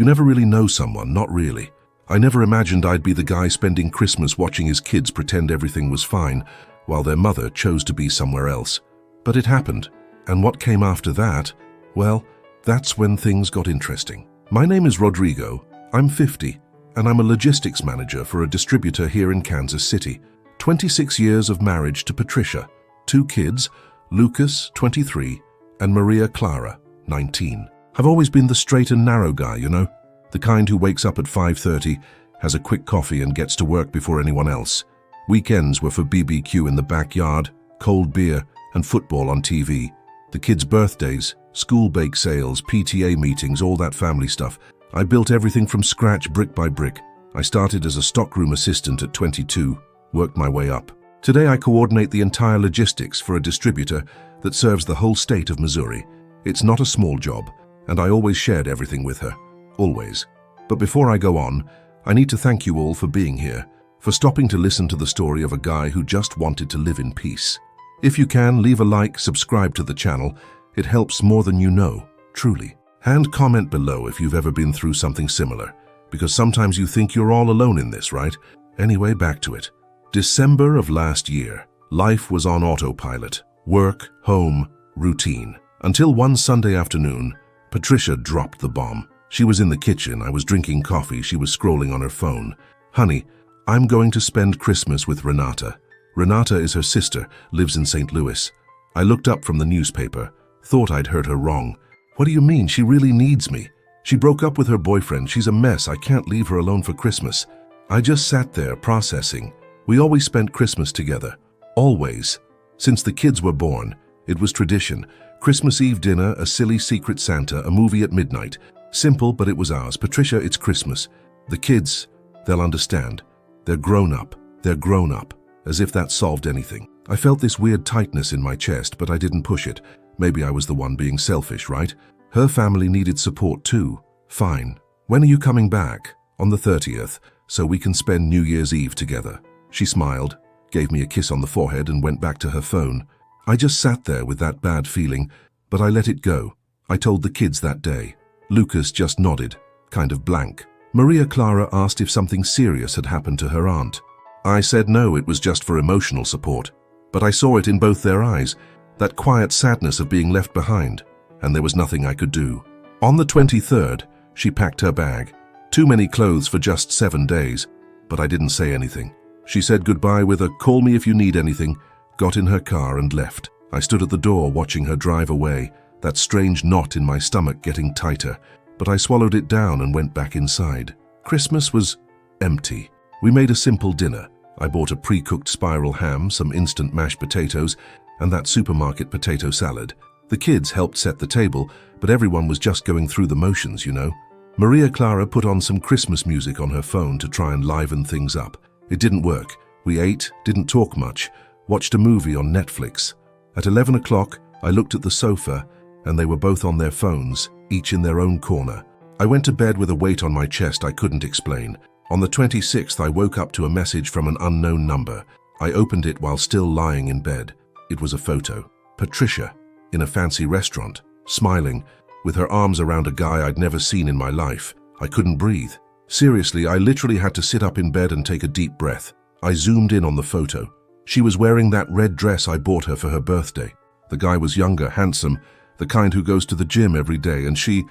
You never really know someone, not really. I never imagined I'd be the guy spending Christmas watching his kids pretend everything was fine, while their mother chose to be somewhere else. But it happened, and what came after that, well, that's when things got interesting. My name is Rodrigo, I'm 50, and I'm a logistics manager for a distributor here in Kansas City. 26 years of marriage to Patricia, 2 kids, Lucas, 23, and Maria Clara, 19. I've always been the straight and narrow guy, you know? The kind who wakes up at 5:30, has a quick coffee and gets to work before anyone else. Weekends were for BBQ in the backyard, cold beer, and football on TV. The kids' birthdays, school bake sales, PTA meetings, all that family stuff. I built everything from scratch, brick by brick. I started as a stockroom assistant at 22, worked my way up. Today I coordinate the entire logistics for a distributor that serves the whole state of Missouri. It's not a small job, and I always shared everything with her. Always. But before I go on, I need to thank you all for being here, for stopping to listen to the story of a guy who just wanted to live in peace. If you can, leave a like, subscribe to the channel. It helps more than you know, truly. And comment below if you've ever been through something similar, because sometimes you think you're all alone in this, right? Anyway, back to it. December of last year, life was on autopilot. Work, home, routine. Until one Sunday afternoon, Patricia dropped the bomb. She was in the kitchen, I was drinking coffee, she was scrolling on her phone. Honey, I'm going to spend Christmas with Renata. Renata is her sister, lives in St. Louis. I looked up from the newspaper, thought I'd heard her wrong. What do you mean? She really needs me. She broke up with her boyfriend, she's a mess, I can't leave her alone for Christmas. I just sat there processing. We always spent Christmas together. Always. Since the kids were born, it was tradition. Christmas Eve dinner, a silly Secret Santa, a movie at midnight. Simple, but it was ours. Patricia, it's Christmas. The kids, they'll understand. They're grown up. They're grown up. As if that solved anything. I felt this weird tightness in my chest, but I didn't push it. Maybe I was the one being selfish, right? Her family needed support too. Fine. When are you coming back? On the 30th, so we can spend New Year's Eve together. She smiled, gave me a kiss on the forehead and went back to her phone. I just sat there with that bad feeling, but I let it go. I told the kids that day. Lucas just nodded, kind of blank. Maria Clara asked if something serious had happened to her aunt. I said no, it was just for emotional support. But I saw it in both their eyes, that quiet sadness of being left behind, and there was nothing I could do. On the 23rd, she packed her bag. Too many clothes for just 7 days, but I didn't say anything. She said goodbye with a "call me if you need anything," got in her car and left. I stood at the door watching her drive away, that strange knot in my stomach getting tighter, but I swallowed it down and went back inside. Christmas was empty. We made a simple dinner. I bought a pre-cooked spiral ham, some instant mashed potatoes, and that supermarket potato salad. The kids helped set the table, but everyone was just going through the motions, you know. Maria Clara put on some Christmas music on her phone to try and liven things up. It didn't work. We ate, didn't talk much, watched a movie on Netflix. At 11 o'clock, I looked at the sofa, and they were both on their phones, each in their own corner. I went to bed with a weight on my chest I couldn't explain. On the 26th, I woke up to a message from an unknown number. I opened it while still lying in bed. It was a photo. Patricia, in a fancy restaurant, smiling, with her arms around a guy I'd never seen in my life. I couldn't breathe. Seriously, I literally had to sit up in bed and take a deep breath. I zoomed in on the photo. She was wearing that red dress I bought her for her birthday. The guy was younger, handsome, the kind who goes to the gym every day, and she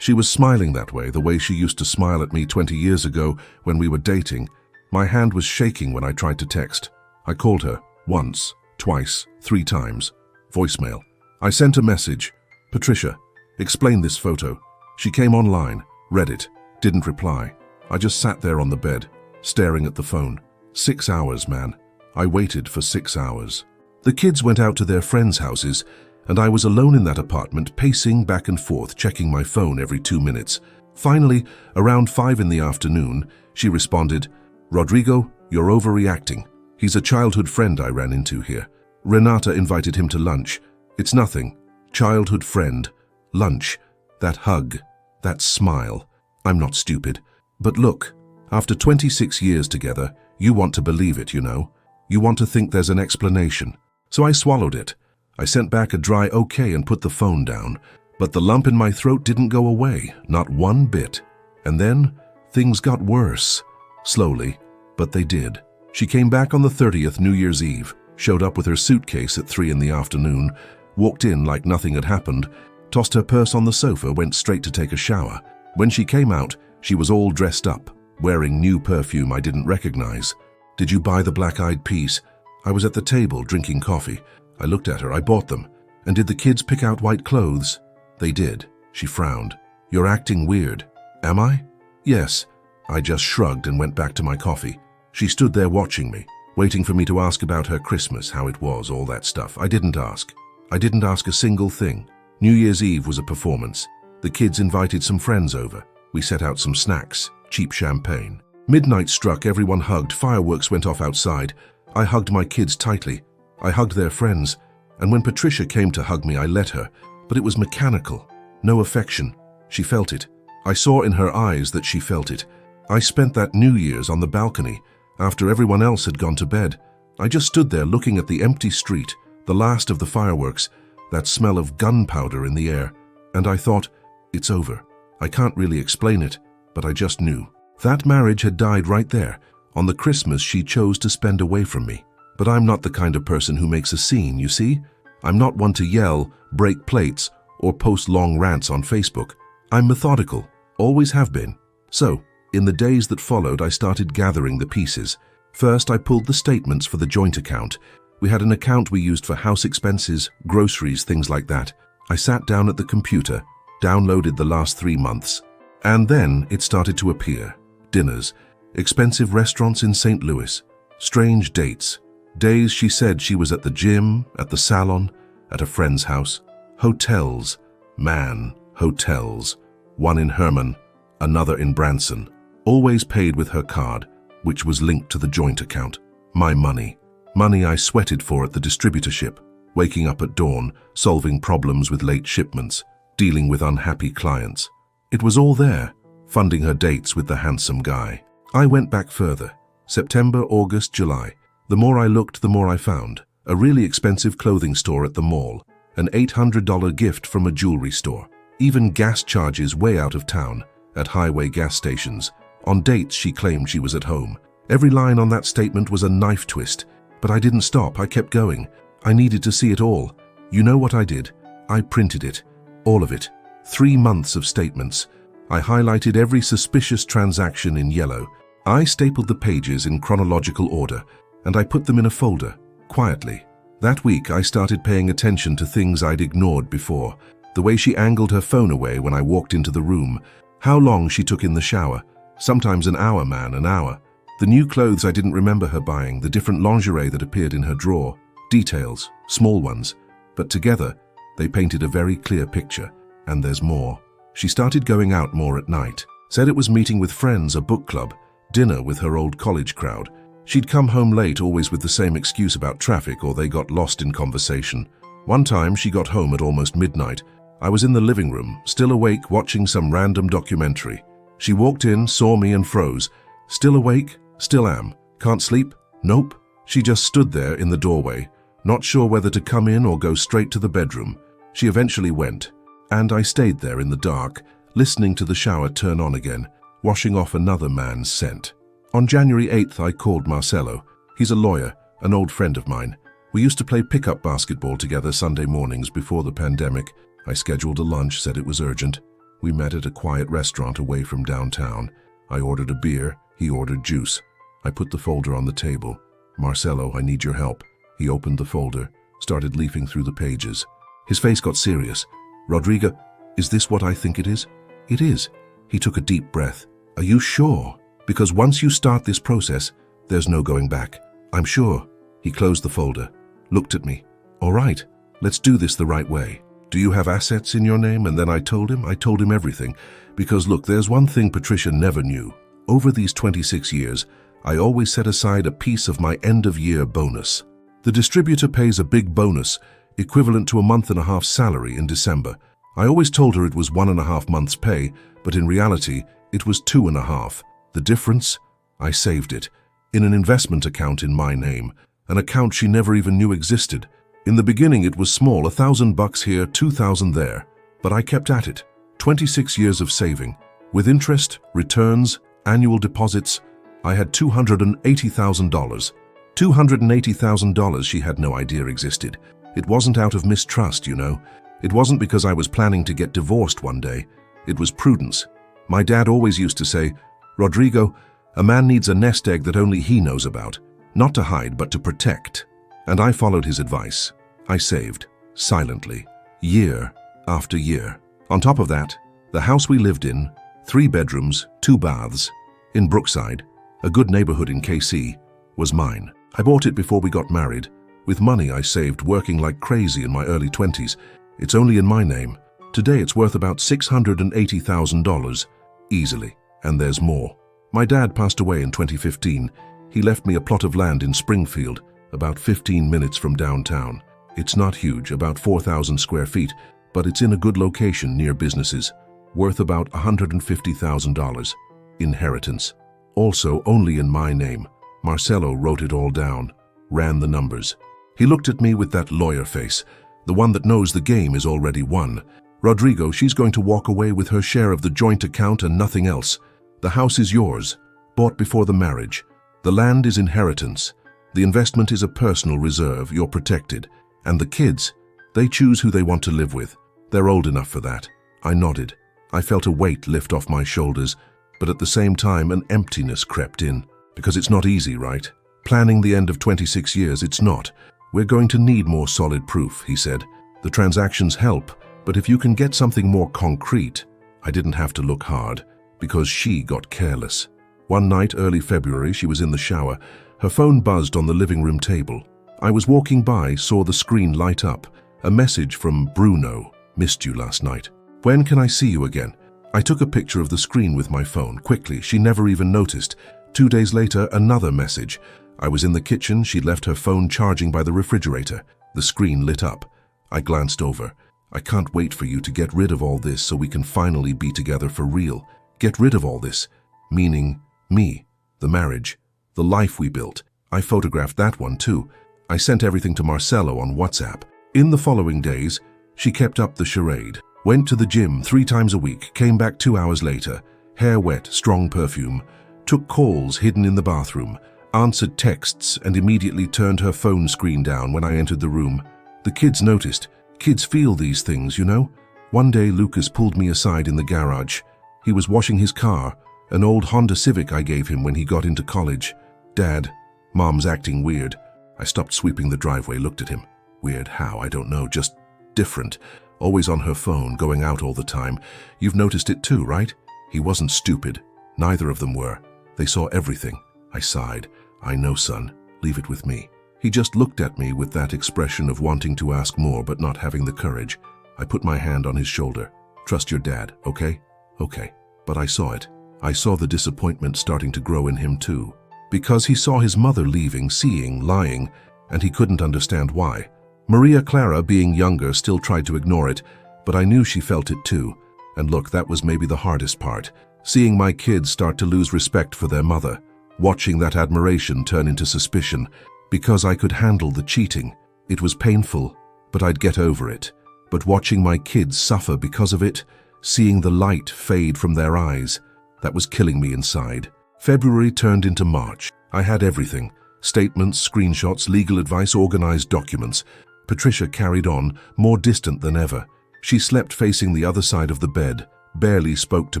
was smiling that way, the way she used to smile at me 20 years ago when we were dating. My hand was shaking when I tried to text. I called her once, twice, 3 times. Voicemail. I sent a message. Patricia, explain this photo. She came online, read it, didn't reply. I just sat there on the bed, staring at the phone. 6 hours, man. I waited for 6 hours. The kids went out to their friends' houses, and I was alone in that apartment, pacing back and forth, checking my phone every 2 minutes. Finally, around 5 in the afternoon, she responded, "Rodrigo, you're overreacting. He's a childhood friend I ran into here. Renata invited him to lunch. It's nothing. Childhood friend. Lunch. That hug. That smile. I'm not stupid. But look, after 26 years together, you want to believe it, you know. You want to think there's an explanation." So I swallowed it. I sent back a dry okay and put the phone down. But the lump in my throat didn't go away, not one bit. And then, things got worse. Slowly, but they did. She came back on the 30th, New Year's Eve, showed up with her suitcase at 3 in the afternoon, walked in like nothing had happened, tossed her purse on the sofa, went straight to take a shower. When she came out, she was all dressed up, wearing new perfume I didn't recognize. "Did you buy the black-eyed peas?" I was at the table drinking coffee. I looked at her. "I bought them." "And did the kids pick out white clothes?" "They did." She frowned. "You're acting weird." "Am I?" "Yes." I just shrugged and went back to my coffee. She stood there watching me, waiting for me to ask about her Christmas, how it was, all that stuff. I didn't ask. I didn't ask a single thing. New Year's Eve was a performance. The kids invited some friends over. We set out some snacks, cheap champagne. Midnight struck, everyone hugged, fireworks went off outside. I hugged my kids tightly. I hugged their friends. And when Patricia came to hug me, I let her. But it was mechanical. No affection. She felt it. I saw in her eyes that she felt it. I spent that New Year's on the balcony, after everyone else had gone to bed. I just stood there looking at the empty street, the last of the fireworks, that smell of gunpowder in the air. And I thought, it's over. I can't really explain it, but I just knew. That marriage had died right there, on the Christmas she chose to spend away from me. But I'm not the kind of person who makes a scene, you see? I'm not one to yell, break plates, or post long rants on Facebook. I'm methodical, always have been. So, in the days that followed, I started gathering the pieces. First, I pulled the statements for the joint account. We had an account we used for house expenses, groceries, things like that. I sat down at the computer, downloaded the last 3 months, and then it started to appear. Dinners, expensive restaurants in St. Louis, strange dates, days she said she was at the gym, at the salon, at a friend's house, hotels, man, hotels, one in Herman, another in Branson, always paid with her card, which was linked to the joint account. My money I sweated for at the distributorship, waking up at dawn, solving problems with late shipments, dealing with unhappy clients. It was all there, funding her dates with the handsome guy. I went back further. September, August, July. The more I looked, the more I found. A really expensive clothing store at the mall, an $800 gift from a jewelry store, even gas charges way out of town, at highway gas stations. On dates, she claimed she was at home. Every line on that statement was a knife twist, but I didn't stop. I kept going. I needed to see it all. You know what I did? I printed it. All of it. 3 months of statements. I highlighted every suspicious transaction in yellow. I stapled the pages in chronological order, and I put them in a folder, quietly. That week, I started paying attention to things I'd ignored before. The way she angled her phone away when I walked into the room. How long she took in the shower. Sometimes an hour, man, an hour. The new clothes I didn't remember her buying, the different lingerie that appeared in her drawer. Details, small ones. But together, they painted a very clear picture. And there's more. She started going out more at night. Said it was meeting with friends, a book club, dinner with her old college crowd. She'd come home late, always with the same excuse about traffic, or they got lost in conversation. One time, she got home at almost midnight. I was in the living room, still awake, watching some random documentary. She walked in, saw me, and froze. Still awake? Still am. Can't sleep? Nope. She just stood there in the doorway, not sure whether to come in or go straight to the bedroom. She eventually went, and I stayed there in the dark, listening to the shower turn on again, washing off another man's scent. On January 8th, I called Marcelo. He's a lawyer, an old friend of mine. We used to play pickup basketball together Sunday mornings before the pandemic. I scheduled a lunch, said it was urgent. We met at a quiet restaurant away from downtown. I ordered a beer, he ordered juice. I put the folder on the table. "Marcelo, I need your help." He opened the folder, started leafing through the pages. His face got serious. "Rodrigo, is this what I think it is?" "It is." He took a deep breath. "Are you sure? Because once you start this process, there's no going back." "I'm sure." He closed the folder, looked at me. "All right, let's do this the right way. Do you have assets in your name?" And then I told him everything. Because look, there's one thing Patricia never knew. Over these 26 years, I always set aside a piece of my end-of-year bonus. The distributor pays a big bonus, equivalent to a month-and-a-half salary in December. I always told her it was 1.5 months' pay, but in reality, it was 2.5. The difference? I saved it. In an investment account in my name, an account she never even knew existed. In the beginning, it was small, $1,000 here, $2,000 there. But I kept at it. 26 years of saving. With interest, returns, annual deposits, I had $280,000. $280,000 she had no idea existed. It wasn't out of mistrust, you know. It wasn't because I was planning to get divorced one day. It was prudence. My dad always used to say, "Rodrigo, a man needs a nest egg that only he knows about. Not to hide, but to protect." And I followed his advice. I saved, silently, year after year. On top of that, the house we lived in, 3 bedrooms, 2 baths, in Brookside, a good neighborhood in KC, was mine. I bought it before we got married, with money I saved working like crazy in my early 20s. It's only in my name. Today it's worth about $680,000, easily, and there's more. My dad passed away in 2015. He left me a plot of land in Springfield, about 15 minutes from downtown. It's not huge, about 4,000 square feet, but it's in a good location near businesses, worth about $150,000. Inheritance. Also only in my name. Marcelo wrote it all down, ran the numbers. He looked at me with that lawyer face, the one that knows the game is already won. "Rodrigo, she's going to walk away with her share of the joint account and nothing else. The house is yours, bought before the marriage. The land is inheritance. The investment is a personal reserve, you're protected. And the kids, they choose who they want to live with. They're old enough for that." I nodded. I felt a weight lift off my shoulders, but at the same time an emptiness crept in. Because it's not easy, right? Planning the end of 26 years, it's not. "We're going to need more solid proof," he said. "The transactions help, but if you can get something more concrete." I didn't have to look hard, because she got careless. One night, early February, she was in the shower. Her phone buzzed on the living room table. I was walking by, saw the screen light up. A message from Bruno. "Missed you last night. When can I see you again?" I took a picture of the screen with my phone, quickly. She never even noticed. 2 days later, another message. I was in the kitchen. She'd left her phone charging by the refrigerator. The screen lit up. I glanced over. "I can't wait for you to get rid of all this so we can finally be together for real. Get rid of all this." Meaning me, the marriage, the life we built. I photographed that one too. I sent everything to Marcelo on WhatsApp. In the following days, she kept up the charade. Went to the gym 3 times a week, came back 2 hours later, hair wet, strong perfume, took calls hidden in the bathroom, answered texts and immediately turned her phone screen down when I entered the room. The kids noticed. Kids feel these things, you know? One day Lucas pulled me aside in the garage. He was washing his car, an old Honda Civic I gave him when he got into college. "Dad, Mom's acting weird." I stopped sweeping the driveway, looked at him. Weird how, I don't know, just different. Always on her phone, going out all the time. You've noticed it too, right? He wasn't stupid. Neither of them were. They saw everything. I sighed. "I know, son. Leave it with me." He just looked at me with that expression of wanting to ask more but not having the courage. I put my hand on his shoulder. "Trust your dad, okay?" "Okay." But I saw it. I saw the disappointment starting to grow in him too. Because he saw his mother leaving, seeing, lying, and he couldn't understand why. Maria Clara, being younger, still tried to ignore it, but I knew she felt it too. And look, that was maybe the hardest part. Seeing my kids start to lose respect for their mother. Watching that admiration turn into suspicion. Because I could handle the cheating. It was painful, but I'd get over it. But watching my kids suffer because of it, seeing the light fade from their eyes, that was killing me inside. February turned into March. I had everything. Statements, screenshots, legal advice, organized documents. Patricia carried on, more distant than ever. She slept facing the other side of the bed, barely spoke to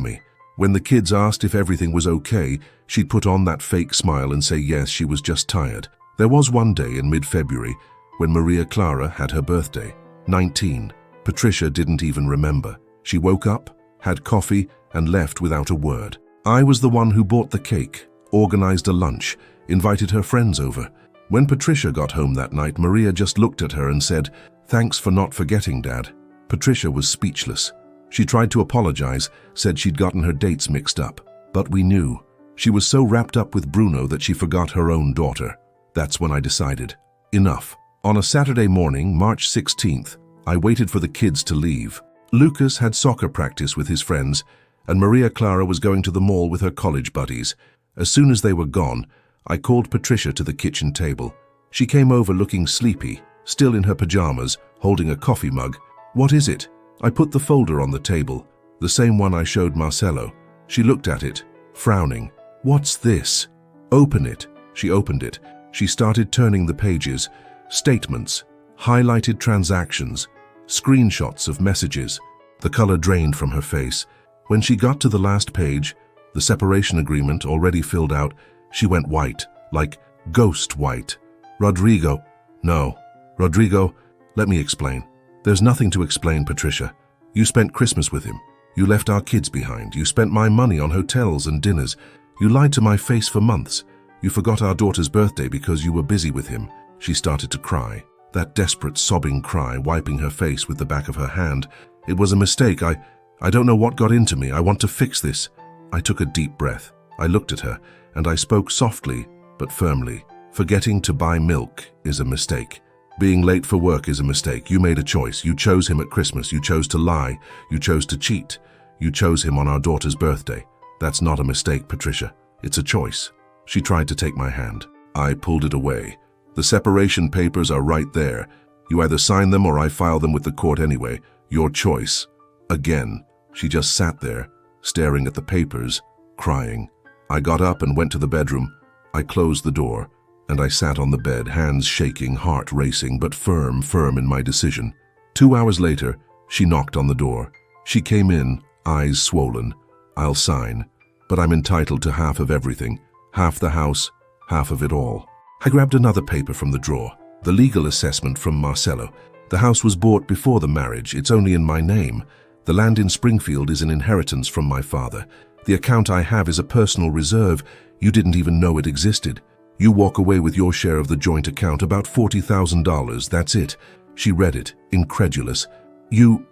me. When the kids asked if everything was okay, she'd put on that fake smile and say yes, she was just tired. There was one day in mid-February when Maria Clara had her birthday, 19. Patricia didn't even remember. She woke up, had coffee, and left without a word. I was the one who bought the cake, organized a lunch, invited her friends over. When Patricia got home that night, Maria just looked at her and said, "Thanks for not forgetting, Dad." Patricia was speechless. She tried to apologize, said she'd gotten her dates mixed up. But we knew. She was so wrapped up with Bruno that she forgot her own daughter. That's when I decided. Enough. On a Saturday morning, March 16th, I waited for the kids to leave. Lucas had soccer practice with his friends, and Maria Clara was going to the mall with her college buddies. As soon as they were gone, I called Patricia to the kitchen table. She came over looking sleepy, still in her pajamas, holding a coffee mug. "What is it?" I put the folder on the table, the same one I showed Marcelo. She looked at it, frowning. "What's this?" "Open it." She opened it. She started turning the pages. Statements, highlighted transactions, screenshots of messages. The color drained from her face. When she got to the last page, the separation agreement already filled out, she went white, like ghost white. "Rodrigo." "No. Rodrigo, let me explain." "There's nothing to explain, Patricia. You spent Christmas with him. You left our kids behind. You spent my money on hotels and dinners. You lied to my face for months. You forgot our daughter's birthday because you were busy with him." She started to cry, that desperate sobbing cry, wiping her face with the back of her hand. "It was a mistake. I don't know what got into me. I want to fix this." I took a deep breath. I looked at her, and I spoke softly but firmly. "Forgetting to buy milk is a mistake. Being late for work is a mistake. You made a choice. You chose him at Christmas. You chose to lie. You chose to cheat. You chose him on our daughter's birthday. That's not a mistake, Patricia. It's a choice." She tried to take my hand. I pulled it away. "The separation papers are right there. You either sign them or I file them with the court anyway. Your choice." Again, she just sat there, staring at the papers, crying. I got up and went to the bedroom. I closed the door, and I sat on the bed, hands shaking, heart racing, but firm in my decision. 2 hours later, she knocked on the door. She came in, eyes swollen. "I'll sign, but I'm entitled to half of everything. Half the house, half of it all." I grabbed another paper from the drawer, the legal assessment from Marcelo. "The house was bought before the marriage. It's only in my name. The land in Springfield is an inheritance from my father. The account I have is a personal reserve. You didn't even know it existed. You walk away with your share of the joint account, about $40,000, that's it." She read it, incredulous. You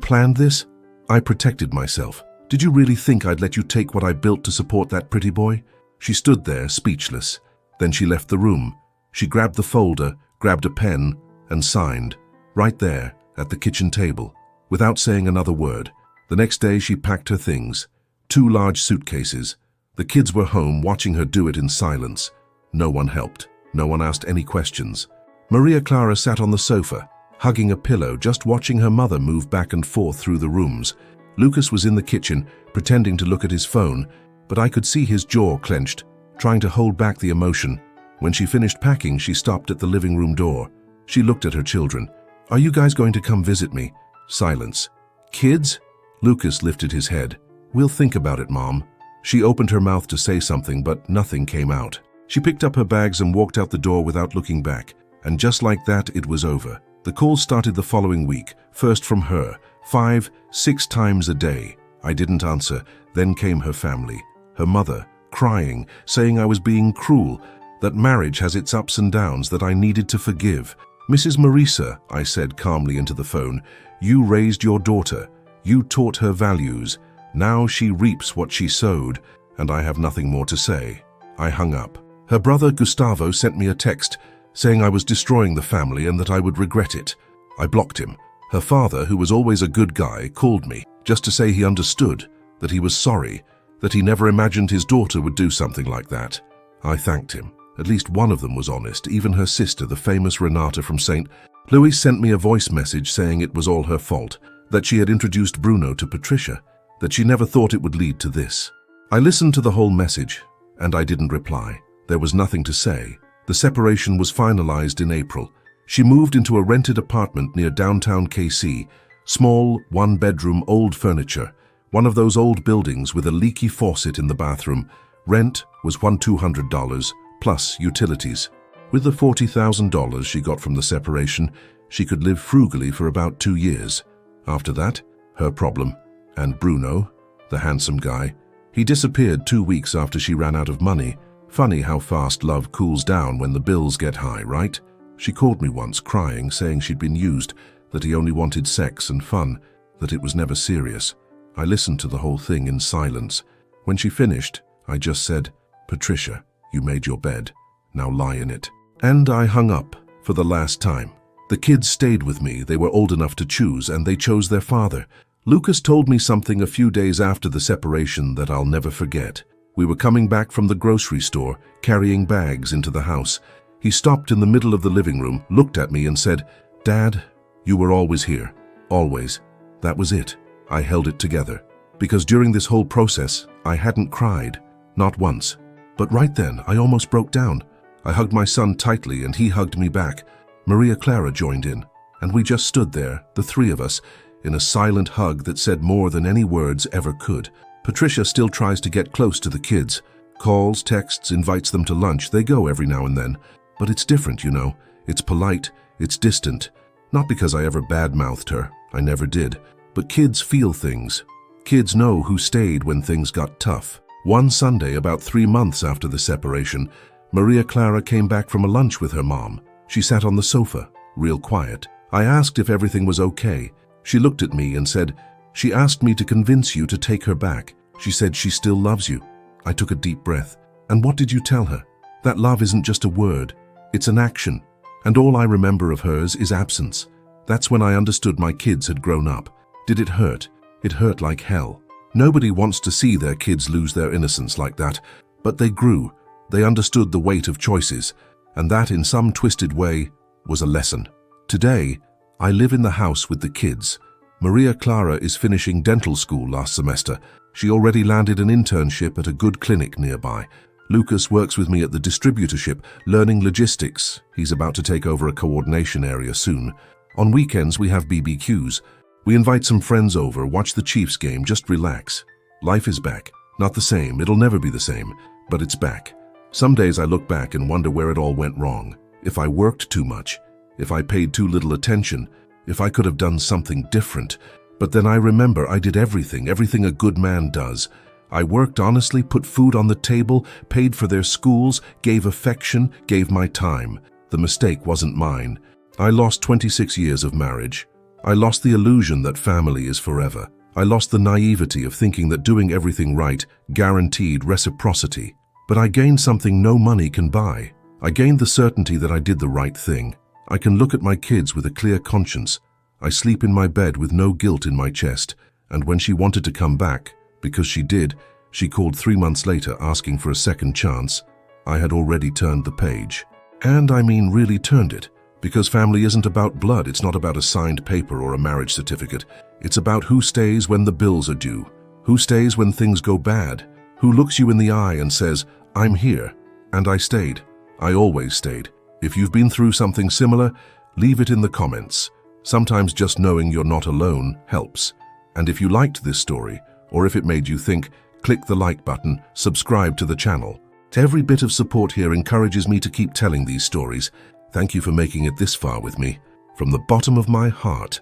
planned this?" I protected myself. "Did you really think I'd let you take what I built to support that pretty boy?" She stood there, speechless. Then she left the room. She grabbed the folder, grabbed a pen, and signed, right there, at the kitchen table, without saying another word. The next day she packed her things, 2 large suitcases. The kids were home, watching her do it in silence. No one helped. No one asked any questions. Maria Clara sat on the sofa, hugging a pillow, just watching her mother move back and forth through the rooms. Lucas was in the kitchen, pretending to look at his phone, but I could see his jaw clenched, trying to hold back the emotion. When she finished packing, she stopped at the living room door. She looked at her children. "Are you guys going to come visit me?" Silence. "Kids?" Lucas lifted his head. "We'll think about it, Mom." She opened her mouth to say something, but nothing came out. She picked up her bags and walked out the door without looking back. And just like that, it was over. The calls started the following week, first from her, 5, 6 times a day. I didn't answer. Then came her family. Her mother, crying, saying I was being cruel, that marriage has its ups and downs, that I needed to forgive. "Mrs. Marisa," I said calmly into the phone, "you raised your daughter. You taught her values. Now she reaps what she sowed, and I have nothing more to say." I hung up. Her brother Gustavo sent me a text saying I was destroying the family and that I would regret it. I blocked him. Her father, who was always a good guy, called me just to say he understood, that he was sorry, that he never imagined his daughter would do something like that. I thanked him. At least one of them was honest, even her sister, the famous Renata from St. Louis, sent me a voice message saying it was all her fault, that she had introduced Bruno to Patricia, that she never thought it would lead to this. I listened to the whole message, and I didn't reply. There was nothing to say. The separation was finalized in April. She moved into a rented apartment near downtown KC, small, 1-bedroom, old furniture, one of those old buildings with a leaky faucet in the bathroom. Rent was $1,200, plus utilities. With the $40,000 she got from the separation, she could live frugally for about 2 years. After that, her problem. And Bruno, the handsome guy, he disappeared 2 weeks after she ran out of money. Funny how fast love cools down when the bills get high, right? She called me once, crying, saying she'd been used, that he only wanted sex and fun, that it was never serious. I listened to the whole thing in silence. When she finished, I just said, "Patricia, you made your bed. Now lie in it." And I hung up for the last time. The kids stayed with me. They were old enough to choose, and they chose their father. Lucas told me something a few days after the separation that I'll never forget. We were coming back from the grocery store, carrying bags into the house. He stopped in the middle of the living room, looked at me and said, "Dad, you were always here. Always." That was it. I held it together. Because during this whole process, I hadn't cried, not once. But right then, I almost broke down. I hugged my son tightly and he hugged me back. Maria Clara joined in, and we just stood there, the three of us, in a silent hug that said more than any words ever could. Patricia still tries to get close to the kids. Calls, texts, invites them to lunch. They go every now and then. But it's different, you know. It's polite, it's distant. Not because I ever badmouthed her, I never did. But kids feel things. Kids know who stayed when things got tough. One Sunday, about 3 months after the separation, Maria Clara came back from a lunch with her mom. She sat on the sofa, real quiet. I asked if everything was okay. She looked at me and said, "She asked me to convince you to take her back. She said she still loves you." I took a deep breath. "And what did you tell her?" "That love isn't just a word, it's an action. And all I remember of hers is absence." That's when I understood my kids had grown up. Did it hurt? It hurt like hell. Nobody wants to see their kids lose their innocence like that, but they grew. They understood the weight of choices, and that in some twisted way was a lesson. Today, I live in the house with the kids. Maria Clara is finishing dental school last semester. She already landed an internship at a good clinic nearby. Lucas works with me at the distributorship, learning logistics. He's about to take over a coordination area soon. On weekends, we have BBQs. We invite some friends over, watch the Chiefs game, just relax. Life is back. Not the same, it'll never be the same, but it's back. Some days I look back and wonder where it all went wrong. If I worked too much, if I paid too little attention, if I could have done something different. But then I remember I did everything a good man does. I worked honestly, put food on the table, paid for their schools, gave affection, gave my time. The mistake wasn't mine. I lost 26 years of marriage. I lost the illusion that family is forever. I lost the naivety of thinking that doing everything right guaranteed reciprocity. But I gained something no money can buy. I gained the certainty that I did the right thing. I can look at my kids with a clear conscience. I sleep in my bed with no guilt in my chest. And when she wanted to come back, because she did, she called 3 months later asking for a second chance. I had already turned the page. And I mean really turned it. Because family isn't about blood, it's not about a signed paper or a marriage certificate. It's about who stays when the bills are due, who stays when things go bad, who looks you in the eye and says, "I'm here." And I stayed. I always stayed. If you've been through something similar, leave it in the comments. Sometimes just knowing you're not alone helps. And if you liked this story, or if it made you think, click the like button, subscribe to the channel. Every bit of support here encourages me to keep telling these stories. Thank you for making it this far with me. From the bottom of my heart,